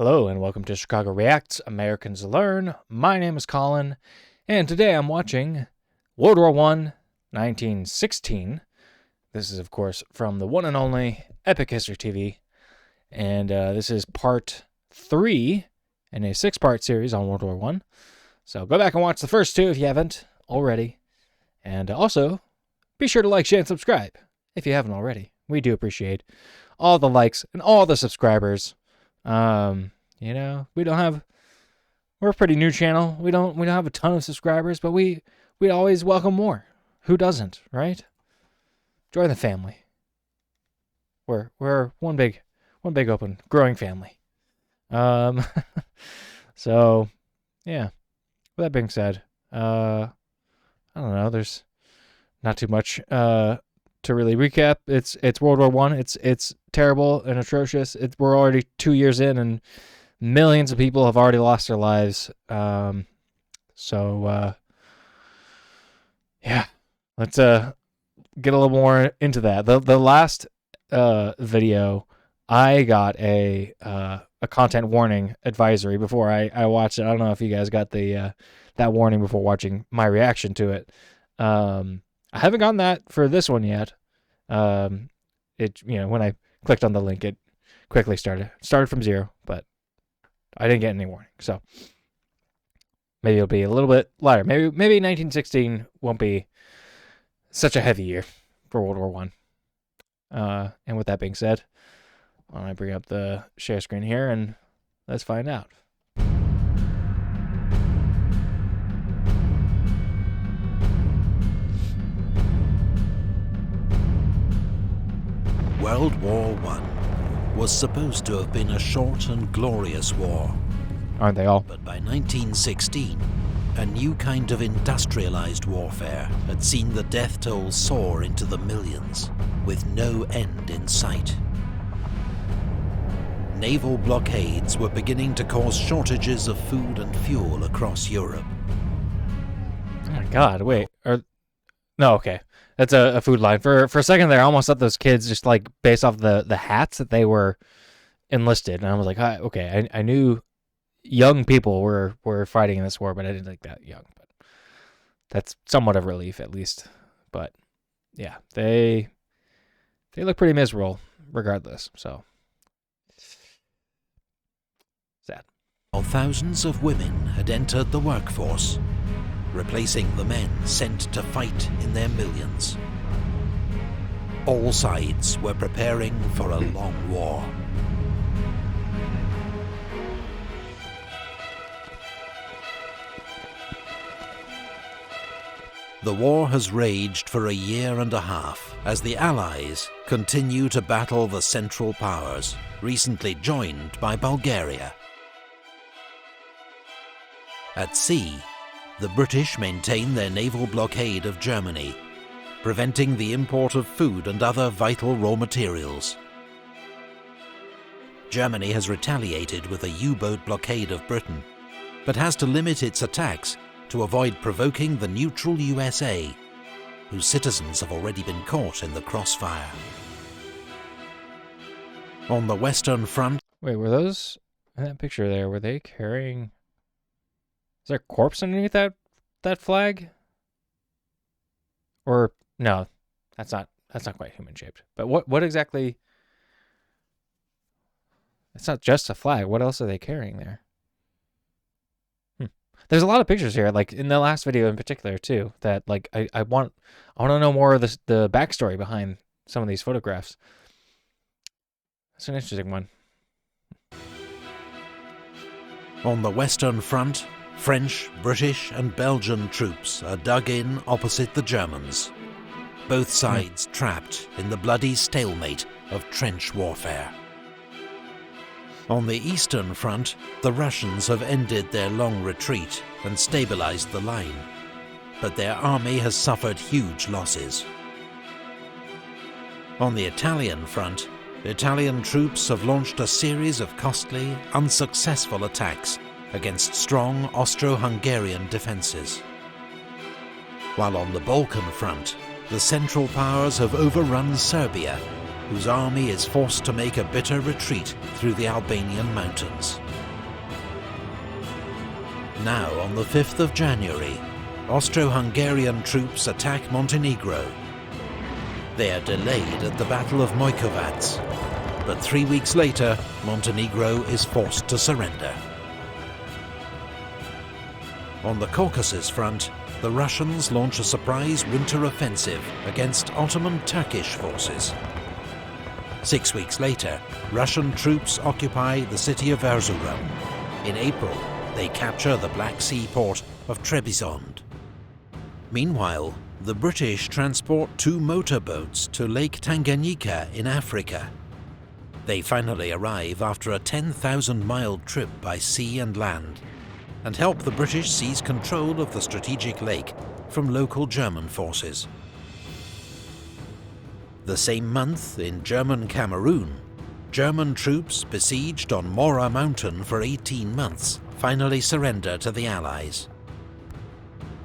Hello and welcome to Chicago Reacts, Americans Learn. My name is Colin, and today I'm watching World War I, 1916. This is, of course, from the one and only Epic History TV, and this is part 3 in a 6-part series on World War I. So go back and watch the first 2 if you haven't already, and also be sure to like, share, and subscribe if you haven't already. We do appreciate all the likes and all the subscribers. We're a pretty new channel. We don't have a ton of subscribers, but we always welcome more. Who doesn't, right? Join the family. We're one big open growing family. So yeah. With that being said, I don't know, there's not too much to really recap. It's World War I. It's terrible and atrocious. We're already 2 years in, and millions of people have already lost their lives. Yeah, let's get a little more into that. The last video, I got a content warning advisory before I watched it. I don't know if you guys got the that warning before watching my reaction to it. I haven't gotten that for this one yet. When I clicked on the link, it quickly started from 0, but I didn't get any warning. So maybe it'll be a little bit lighter. Maybe 1916 won't be such a heavy year for World War I. And with that being said, why don't I bring up the share screen here and let's find out. World War I was supposed to have been a short and glorious war. Aren't they all? But by 1916, a new kind of industrialized warfare had seen the death toll soar into the millions, with no end in sight. Naval blockades were beginning to cause shortages of food and fuel across Europe. Oh my God, wait. No, okay. That's a food line. For a second there, I almost thought those kids, just like based off the hats, that they were enlisted. And I was like, okay, I knew young people were fighting in this war, but I didn't think that young. But that's somewhat of a relief, at least. But yeah, they look pretty miserable regardless. So sad. While thousands of women had entered the workforce, replacing the men sent to fight in their millions. All sides were preparing for a long war. The war has raged for a year and a half as the Allies continue to battle the Central Powers, recently joined by Bulgaria. At sea, the British maintain their naval blockade of Germany, preventing the import of food and other vital raw materials. Germany has retaliated with a U-boat blockade of Britain, but has to limit its attacks to avoid provoking the neutral USA, whose citizens have already been caught in the crossfire. On the Western Front... Wait, were those, in that picture there, were they carrying... Is there a corpse underneath that flag? Or no, that's not quite human shaped. But what exactly? It's not just a flag. What else are they carrying there? There's a lot of pictures here, like in the last video in particular too, that like I want to know more of the backstory behind some of these photographs. That's an interesting one. On the Western Front, French, British and Belgian troops are dug in opposite the Germans, both sides trapped in the bloody stalemate of trench warfare. On the Eastern Front, the Russians have ended their long retreat and stabilized the line, but their army has suffered huge losses. On the Italian front, Italian troops have launched a series of costly, unsuccessful attacks against strong Austro-Hungarian defences. While on the Balkan front, the Central Powers have overrun Serbia whose army is forced to make a bitter retreat through the Albanian mountains. Now, on the 5th of January, Austro-Hungarian troops attack Montenegro. They are delayed at the Battle of Mojkovac, but 3 weeks later, Montenegro is forced to surrender. On the Caucasus front, the Russians launch a surprise winter offensive against Ottoman Turkish forces. 6 weeks later, Russian troops occupy the city of Erzurum. In April, they capture the Black Sea port of Trebizond. Meanwhile, the British transport 2 motorboats to Lake Tanganyika in Africa. They finally arrive after a 10,000-mile trip by sea and land, and help the British seize control of the strategic lake from local German forces. The same month, in German Cameroon, German troops besieged on Mora Mountain for 18 months finally surrender to the Allies.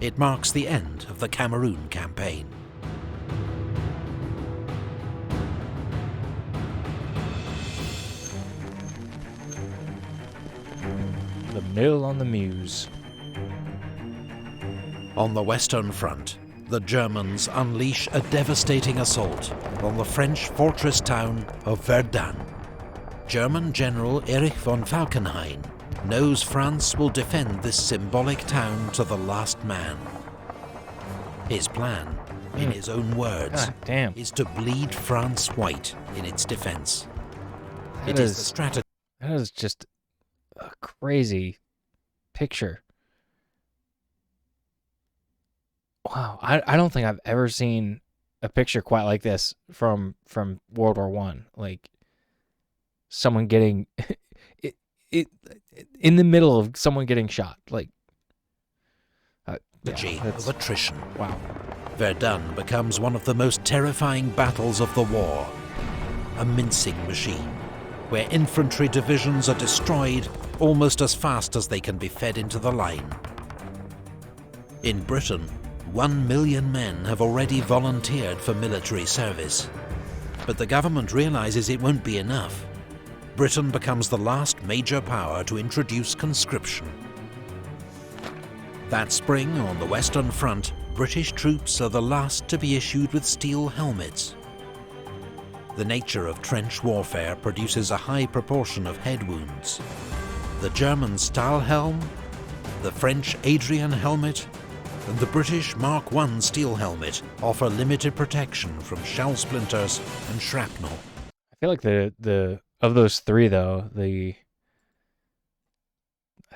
It marks the end of the Cameroon campaign. The Mill on the Meuse. On the Western Front, the Germans unleash a devastating assault on the French fortress town of Verdun. German General Erich von Falkenhayn knows France will defend this symbolic town to the last man. His plan, in his own words, is to bleed France white in its defense. It is the strategy. That is just a crazy picture. Wow, I don't think I've ever seen a picture quite like this from World War One. Like someone getting it in the middle of someone getting shot. Like of attrition. Wow. Verdun becomes one of the most terrifying battles of the war. A mincing machine, where infantry divisions are destroyed almost as fast as they can be fed into the line. In Britain, 1 million men have already volunteered for military service. But the government realizes it won't be enough. Britain becomes the last major power to introduce conscription. That spring, on the Western Front, British troops are the last to be issued with steel helmets. The nature of trench warfare produces a high proportion of head wounds. The German Stahlhelm, the French Adrian helmet, and the British Mark I steel helmet offer limited protection from shell splinters and shrapnel. I feel like the of those three though, I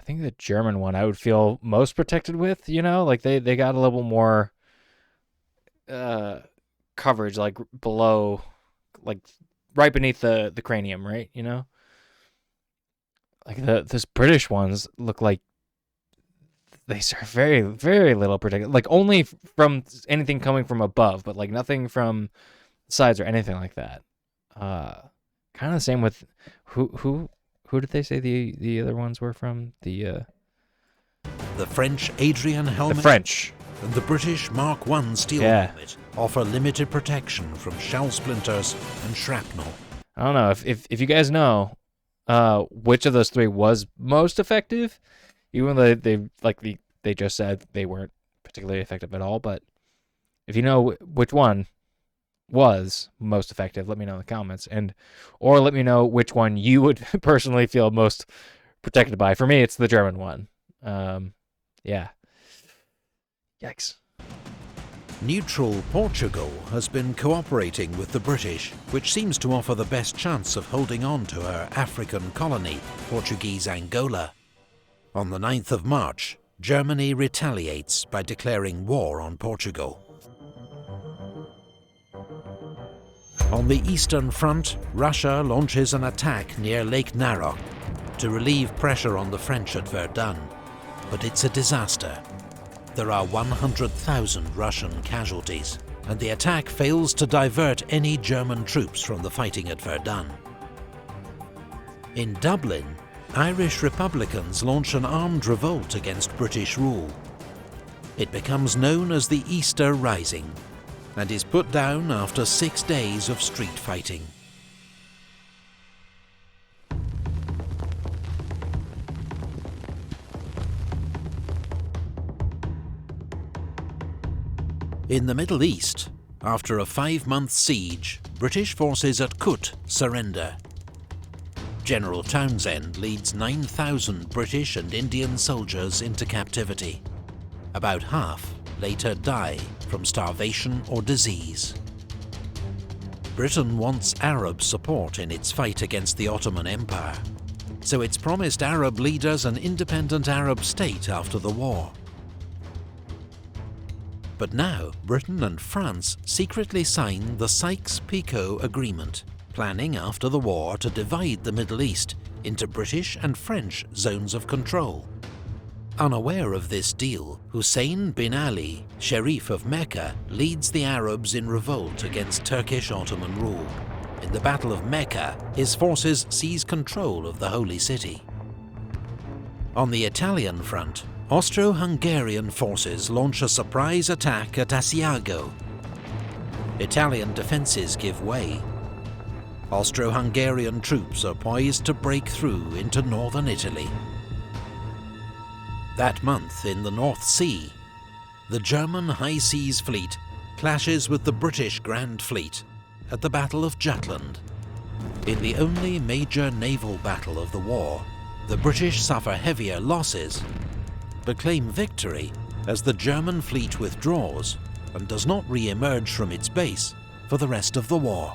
think the German one I would feel most protected with, you know, like they got a little more coverage, like below, like right beneath the cranium, right? You know, like this British ones look like they serve very, very little protection, like only from anything coming from above, but like nothing from sides or anything like that. Kind of the same with who did they say the other ones were from? The French Adrian helmet. The French. And the British Mark I steel helmet offer limited protection from shell splinters and shrapnel. I don't know if you guys know which of those three was most effective, even though they just said they weren't particularly effective at all. But if you know which one was most effective, let me know in the comments, or let me know which one you would personally feel most protected by. For me, it's the German one. Yeah. Yikes. Neutral Portugal has been cooperating with the British, which seems to offer the best chance of holding on to her African colony, Portuguese Angola. On the 9th of March, Germany retaliates by declaring war on Portugal. On the Eastern Front, Russia launches an attack near Lake Narok to relieve pressure on the French at Verdun, but it's a disaster. There are 100,000 Russian casualties, and the attack fails to divert any German troops from the fighting at Verdun. In Dublin, Irish Republicans launch an armed revolt against British rule. It becomes known as the Easter Rising, and is put down after 6 days of street fighting. In the Middle East, after a 5-month siege, British forces at Kut surrender. General Townsend leads 9,000 British and Indian soldiers into captivity. About half later die from starvation or disease. Britain wants Arab support in its fight against the Ottoman Empire, so it's promised Arab leaders an independent Arab state after the war. But now, Britain and France secretly sign the Sykes-Picot Agreement, planning after the war to divide the Middle East into British and French zones of control. Unaware of this deal, Hussein bin Ali, Sharif of Mecca, leads the Arabs in revolt against Turkish Ottoman rule. In the Battle of Mecca, his forces seize control of the Holy City. On the Italian front, Austro-Hungarian forces launch a surprise attack at Asiago. Italian defences give way. Austro-Hungarian troops are poised to break through into northern Italy. That month in the North Sea, the German High Seas Fleet clashes with the British Grand Fleet at the Battle of Jutland. In the only major naval battle of the war, the British suffer heavier losses, but claim victory as the German fleet withdraws and does not re-emerge from its base for the rest of the war.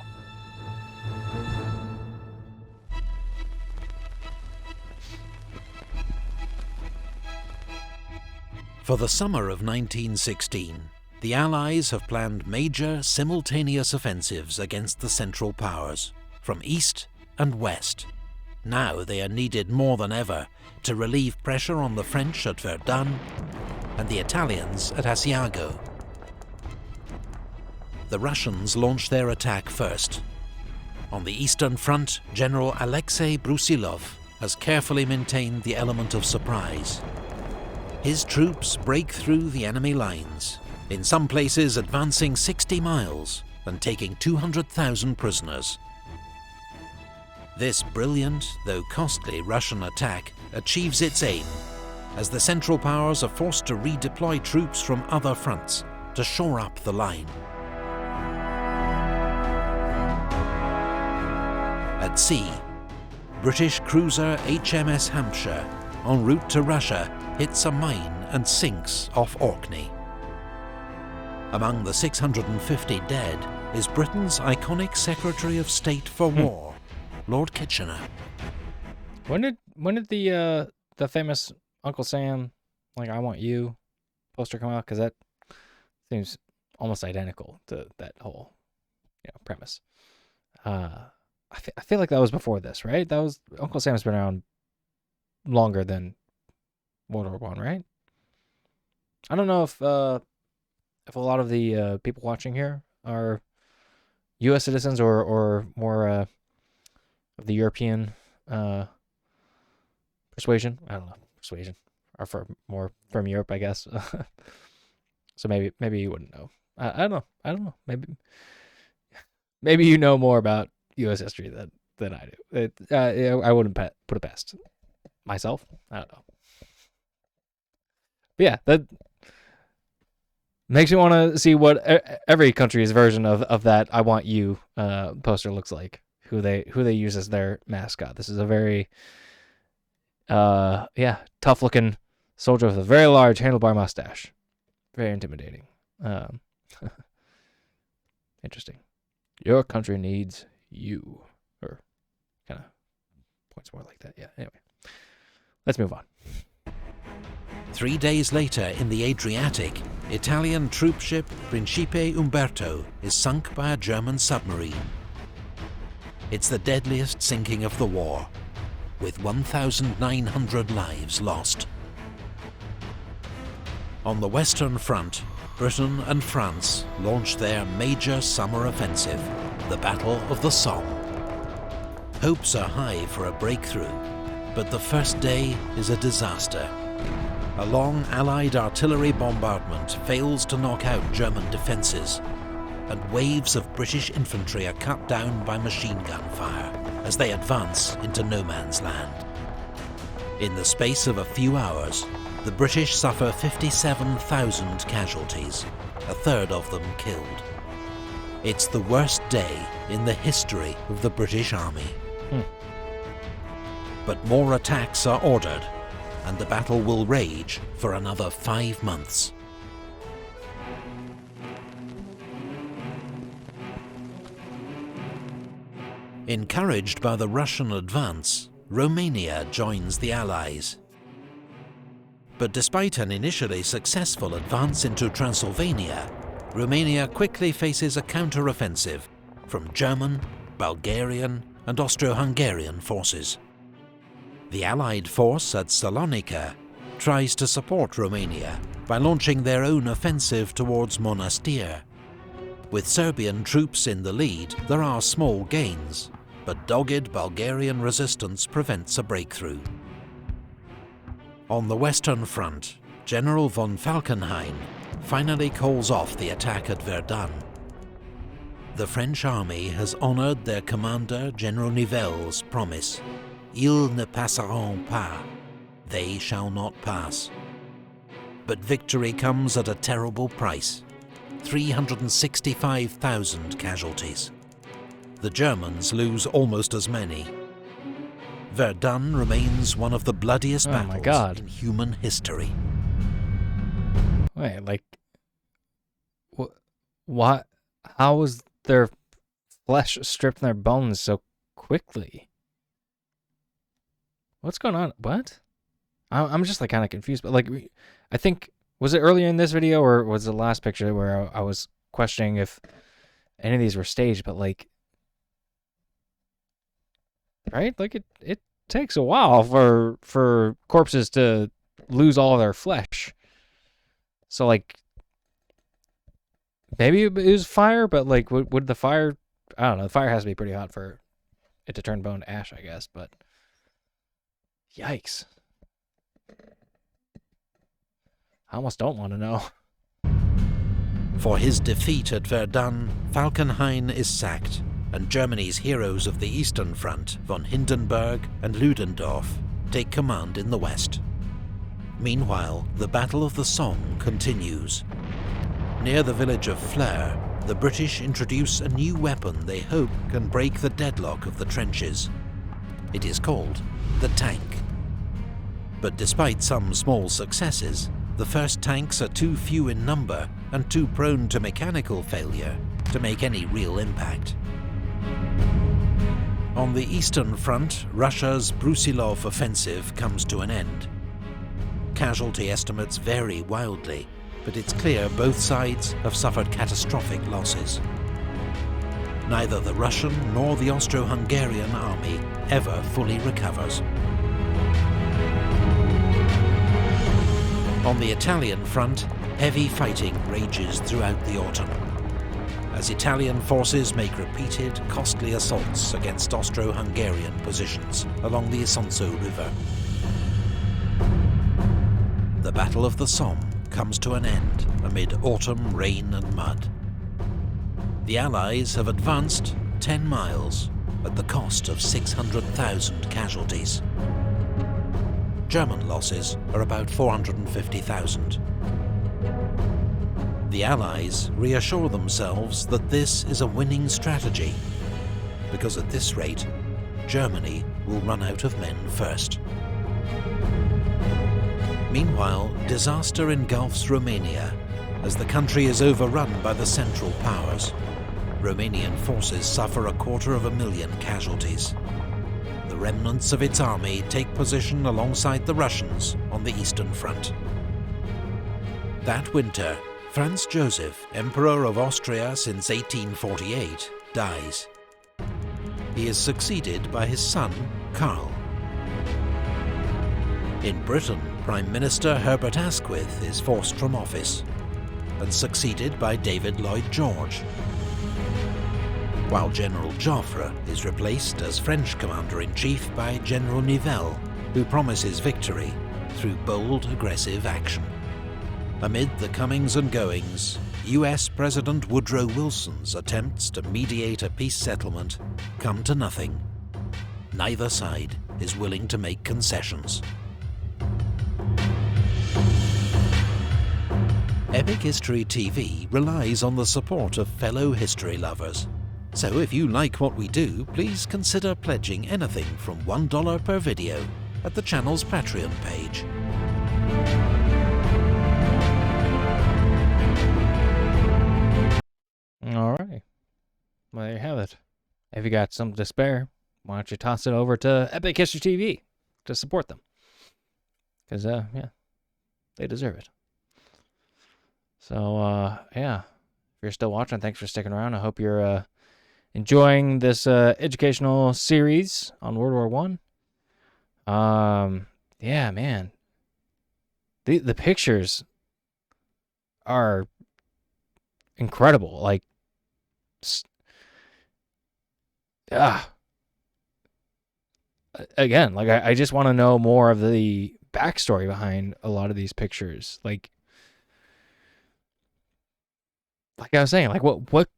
For the summer of 1916, the Allies have planned major simultaneous offensives against the Central Powers, from east and west. Now they are needed more than ever to relieve pressure on the French at Verdun and the Italians at Asiago. The Russians launch their attack first. On the Eastern Front, General Alexei Brusilov has carefully maintained the element of surprise. His troops break through the enemy lines, in some places advancing 60 miles and taking 200,000 prisoners. This brilliant, though costly, Russian attack achieves its aim, as the Central Powers are forced to redeploy troops from other fronts to shore up the line. At sea, British cruiser HMS Hampshire, en route to Russia, hits a mine and sinks off Orkney. Among the 650 dead is Britain's iconic Secretary of State for War, Lord Kitchener. When did the famous Uncle Sam, like "I Want You" poster come out? Because that seems almost identical to that whole, premise. I feel like that was before this, right? That was Uncle Sam's been around longer than World War I, right? I don't know if a lot of the people watching here are U.S. citizens or more of the European persuasion. I don't know, persuasion, or more from Europe, I guess. So maybe you wouldn't know. I don't know. Maybe you know more about U.S. history than I do. I wouldn't put it past myself. I don't know. But yeah, that makes me want to see what every country's version of that "I Want You" poster looks like. Who they use as their mascot. This is a very tough looking soldier with a very large handlebar mustache. Very intimidating. Interesting. Your country needs you. Or kind of points more like that. Yeah, anyway. Let's move on. 3 days later, in the Adriatic, Italian troop ship Principe Umberto is sunk by a German submarine. It's the deadliest sinking of the war, with 1,900 lives lost. On the Western Front, Britain and France launched their major summer offensive, the Battle of the Somme. Hopes are high for a breakthrough, but the first day is a disaster. A long Allied artillery bombardment fails to knock out German defences, and waves of British infantry are cut down by machine gun fire as they advance into no man's land. In the space of a few hours, the British suffer 57,000 casualties, a third of them killed. It's the worst day in the history of the British Army. But more attacks are ordered, and the battle will rage for another 5 months. Encouraged by the Russian advance, Romania joins the Allies. But despite an initially successful advance into Transylvania, Romania quickly faces a counter-offensive from German, Bulgarian and Austro-Hungarian forces. The Allied force at Salonika tries to support Romania by launching their own offensive towards Monastir. With Serbian troops in the lead, there are small gains, but dogged Bulgarian resistance prevents a breakthrough. On the Western Front, General von Falkenhayn finally calls off the attack at Verdun. The French army has honoured their commander General Nivelle's promise. Ils ne passeront pas. They shall not pass. But victory comes at a terrible price. 365,000 casualties. The Germans lose almost as many. Verdun remains one of the bloodiest battles in human history. Wait, like, what? How was their flesh stripped from their bones so quickly? What's going on? What? I'm just like kind of confused. But like, I think, was it earlier in this video or was it the last picture where I was questioning if any of these were staged? But like, right? Like it takes a while for corpses to lose all of their flesh. So like, maybe it was fire, but like, would the fire? I don't know. The fire has to be pretty hot for it to turn bone to ash, I guess. But yikes! I almost don't want to know. For his defeat at Verdun, Falkenhayn is sacked, and Germany's heroes of the Eastern Front, von Hindenburg and Ludendorff, take command in the west. Meanwhile, the Battle of the Somme continues. Near the village of Flers, the British introduce a new weapon they hope can break the deadlock of the trenches. It is called the tank. But despite some small successes, the first tanks are too few in number and too prone to mechanical failure to make any real impact. On the Eastern Front, Russia's Brusilov offensive comes to an end. Casualty estimates vary wildly, but it's clear both sides have suffered catastrophic losses. Neither the Russian nor the Austro-Hungarian army ever fully recovers. On the Italian front, heavy fighting rages throughout the autumn, as Italian forces make repeated, costly assaults against Austro-Hungarian positions along the Isonzo River. The Battle of the Somme comes to an end amid autumn rain and mud. The Allies have advanced 10 miles at the cost of 600,000 casualties. German losses are about 450,000. The Allies reassure themselves that this is a winning strategy, because at this rate, Germany will run out of men first. Meanwhile, disaster engulfs Romania as the country is overrun by the Central Powers. Romanian forces suffer 250,000 casualties. The remnants of its army take position alongside the Russians on the Eastern Front. That winter, Franz Joseph, Emperor of Austria since 1848, dies. He is succeeded by his son, Karl. In Britain, Prime Minister Herbert Asquith is forced from office and succeeded by David Lloyd George, while General Joffre is replaced as French Commander-in-Chief by General Nivelle, who promises victory through bold, aggressive action. Amid the comings and goings, US President Woodrow Wilson's attempts to mediate a peace settlement come to nothing. Neither side is willing to make concessions. Epic History TV relies on the support of fellow history lovers. So if you like what we do, please consider pledging anything from $1 per video at the channel's Patreon page. All right. Well, there you have it. If you got something to spare, why don't you toss it over to Epic History TV to support them? Because, yeah, they deserve it. So, yeah, if you're still watching, thanks for sticking around. I hope you're enjoying this educational series on World War One. Yeah, man, the pictures are incredible. Like, again, like I just want to know more of the backstory behind a lot of these pictures. Like I was saying, like what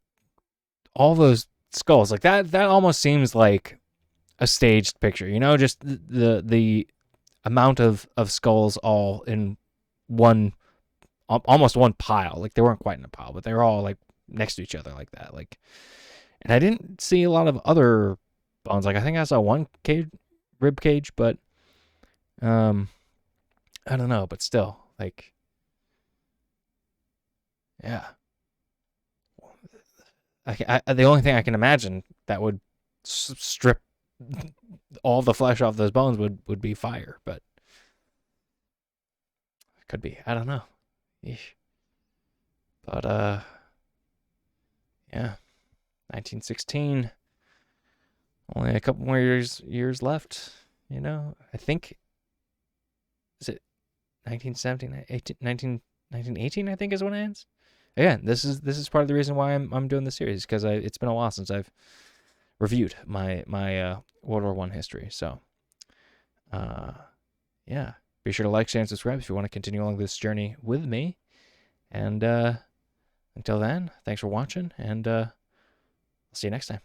all those skulls, like that almost seems like a staged picture, you know, just the amount of skulls all in one, almost one pile. Like they weren't quite in a pile, but they were all like next to each other like that. Like, and I didn't see a lot of other bones. Like I think I saw one rib cage, but I don't know, but still, like, yeah. The only thing I can imagine that would strip all the flesh off those bones would be fire, but it could be. I don't know. Eesh. But yeah, 1916. Only a couple more years left. You know, I think, is it 1917, 1918? I think is when it ends. Again, this is part of the reason why I'm doing this series, because it's been a while since I've reviewed my World War One history. So, yeah, be sure to like, share, and subscribe if you want to continue along this journey with me. And until then, thanks for watching, and I'll see you next time.